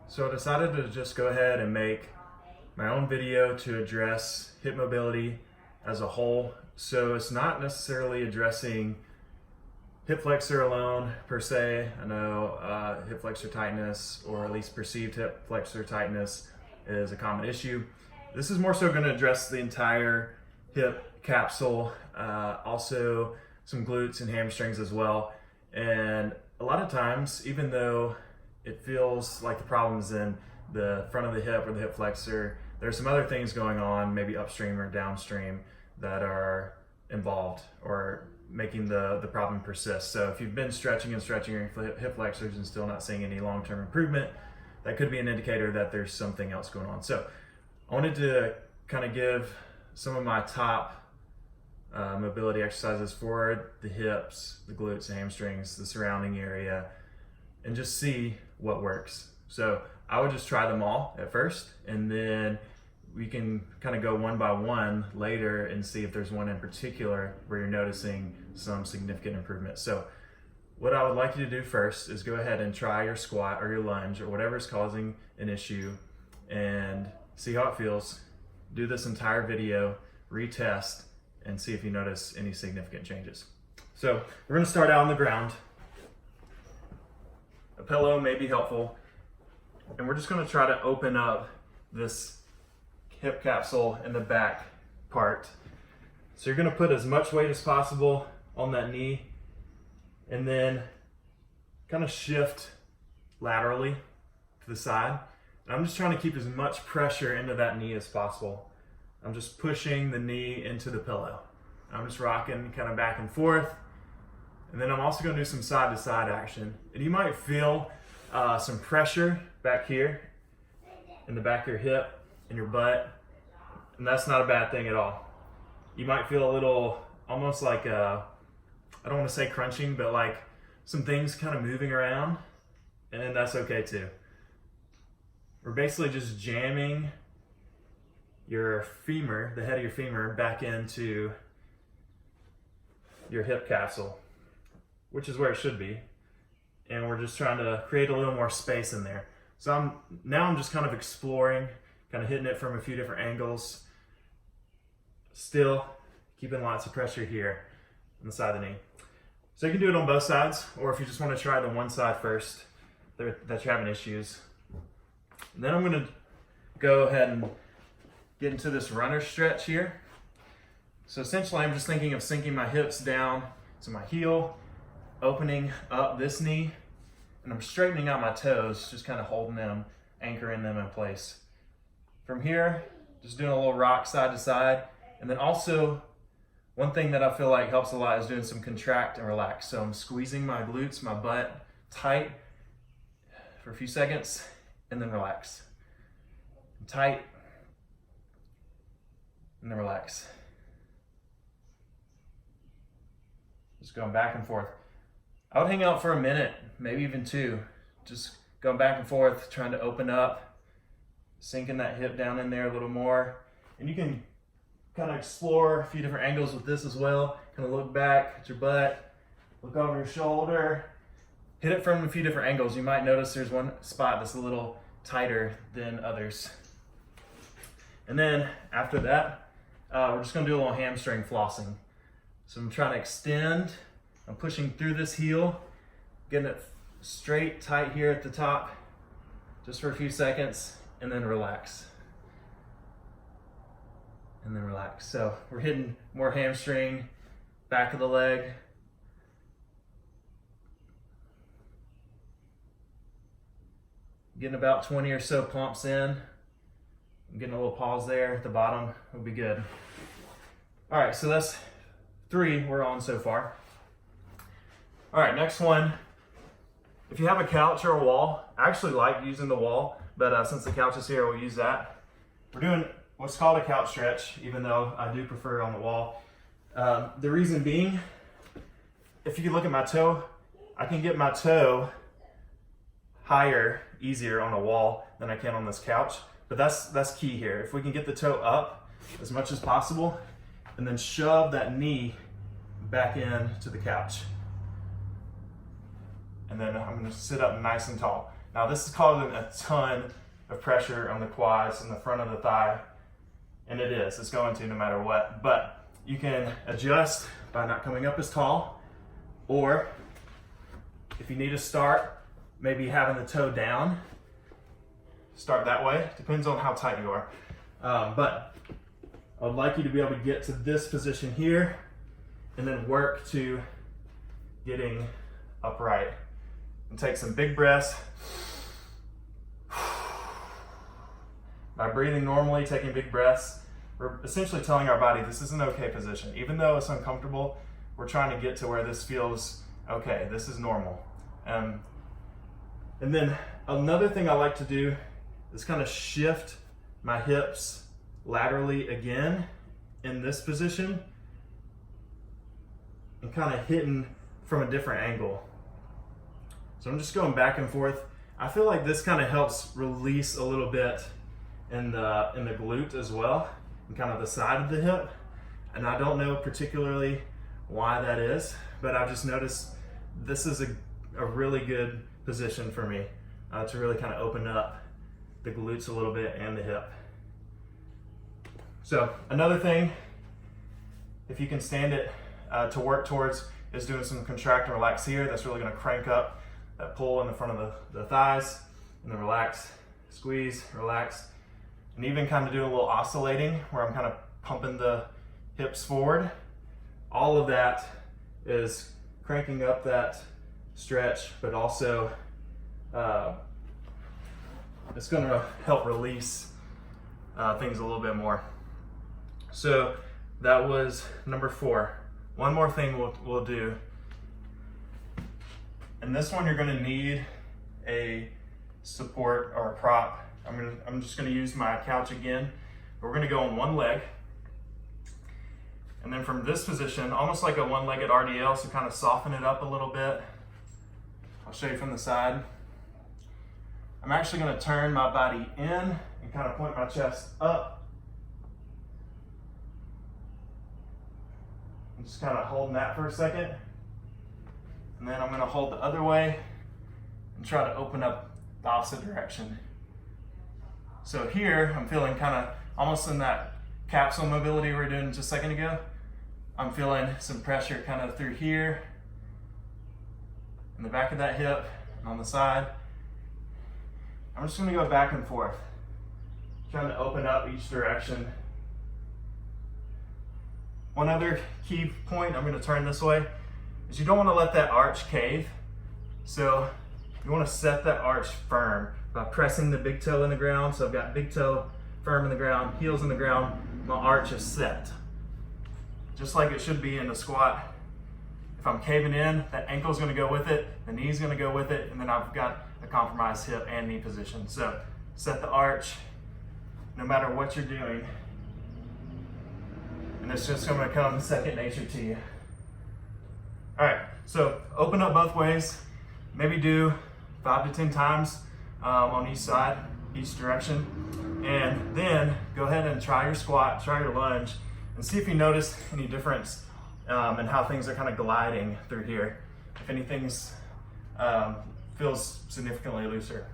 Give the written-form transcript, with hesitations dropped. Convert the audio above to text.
So I decided to just go ahead and make my own video to address hip mobility as a whole. So it's not necessarily addressing hip flexor alone per se. I know hip flexor tightness, or at least perceived hip flexor tightness, is a common issue. This is more so going to address the entire hip capsule, also some glutes and hamstrings as well. And a lot of times, even though it feels like the problem's in the front of the hip or the hip flexor, there's some other things going on, maybe upstream or downstream, that are involved or making the problem persist. So if you've been stretching and stretching your hip flexors and still not seeing any long-term improvement, that could be an indicator that there's something else going on. So I wanted to kind of give some of my top mobility exercises for the hips, the glutes, the hamstrings, the surrounding area, and just see what works. So I would just try them all at first, and then we can kind of go one by one later and see if there's one in particular where you're noticing some significant improvement. So what I would like you to do first is go ahead and try your squat or your lunge or whatever is causing an issue and see how it feels. Do this entire video, retest, and see if you notice any significant changes. So we're going to start out on the ground. A pillow may be helpful, and we're just going to try to open up this hip capsule in the back part. So you're going to put as much weight as possible on that knee, and then kind of shift laterally to the side. And I'm just trying to keep as much pressure into that knee as possible. I'm just pushing the knee into the pillow. I'm just rocking kind of back and forth. And then I'm also going to do some side to side action. And you might feel some pressure back here in the back of your hip and your butt. And that's not a bad thing at all. You might feel a little, almost like I don't want to say crunching, but like some things kind of moving around. And that's okay too. We're basically just jamming your femur, the head of your femur, back into your hip capsule, which is where it should be. And we're just trying to create a little more space in there. So I'm just kind of exploring, kind of hitting it from a few different angles. Still keeping lots of pressure here on the side of the knee. So you can do it on both sides, or if you just want to try the one side first that you're having issues. And then I'm going to go ahead and get into this runner stretch here. So essentially I'm just thinking of sinking my hips down to my heel, opening up this knee, and I'm straightening out my toes, just kind of holding them, anchoring them in place. From here, just doing a little rock side to side. And then also, one thing that I feel like helps a lot is doing some contract and relax. So I'm squeezing my glutes, my butt tight for a few seconds, and then relax. Tight, and then relax. Just going back and forth. I would hang out for a minute, maybe even two. Just going back and forth, trying to open up, sinking that hip down in there a little more. And you can kind of explore a few different angles with this as well. Kind of look back at your butt, look over your shoulder, hit it from a few different angles. You might notice there's one spot that's a little tighter than others. And then after that, we're just gonna do a little hamstring flossing. So I'm trying to extend, I'm pushing through this heel, getting it straight, tight here at the top, just for a few seconds, and then relax. And then relax. So we're hitting more hamstring, back of the leg. Getting about 20 or so pumps in. I'm getting a little pause there at the bottom, will be good. All right, so that's 3 we're on so far. All right, next one. If you have a couch or a wall, I actually like using the wall, but since the couch is here, we'll use that. We're doing what's called a couch stretch, even though I do prefer it on the wall. The reason being, if you look at my toe, I can get my toe higher, easier on a wall than I can on this couch. But that's key here. If we can get the toe up as much as possible and then shove that knee back in to the couch. And then I'm gonna sit up nice and tall. Now this is causing a ton of pressure on the quads and the front of the thigh, and it's going to no matter what. But you can adjust by not coming up as tall, or if you need to start, maybe having the toe down, start that way. Depends on how tight you are. But I would like you to be able to get to this position here and then work to getting upright. And take some big breaths. By breathing normally, taking big breaths, we're essentially telling our body this is an okay position. Even though it's uncomfortable, we're trying to get to where this feels okay, this is normal. And then another thing I like to do is kind of shift my hips laterally again in this position and kind of hitting from a different angle. So I'm just going back and forth. I feel like this kind of helps release a little bit in the glute as well, and kind of the side of the hip. And I don't know particularly why that is, but I've just noticed this is a really good position for me to really kind of open up the glutes a little bit and the hip. So another thing, if you can stand it to work towards, is doing some contract and relax here. That's really going to crank up that pull in the front of the thighs, and then relax, squeeze, relax, and even kind of doing a little oscillating where I'm kind of pumping the hips forward. All of that is cranking up that stretch, but also it's going to help release things a little bit more. So that was number 4. One more thing we'll do. And this one you're going to need a support or a prop. I'm just going to use my couch again. We're going to go on one leg. And then from this position, almost like a one-legged RDL, so kind of soften it up a little bit. I'll show you from the side. I'm actually going to turn my body in and kind of point my chest up. I'm just kind of holding that for a second. And then I'm going to hold the other way and try to open up the opposite direction. So here, I'm feeling kind of almost in that capsule mobility we were doing just a second ago. I'm feeling some pressure kind of through here, in the back of that hip, and on the side. I'm just going to go back and forth, trying to open up each direction. One other key point, I'm going to turn this way, is you don't want to let that arch cave. So you want to set that arch firm by pressing the big toe in the ground. So I've got big toe firm in the ground, heels in the ground, my arch is set. Just like it should be in a squat. If I'm caving in, that ankle's going to go with it, the knee's going to go with it, and then I've got a compromised hip and knee position. So set the arch no matter what you're doing, and it's just going to come second nature to you. All right, so open up both ways. Maybe do 5 to 10 times on each side, each direction. And then go ahead and try your squat, try your lunge, and see if you notice any difference in how things are kind of gliding through here. If anything's feels significantly looser.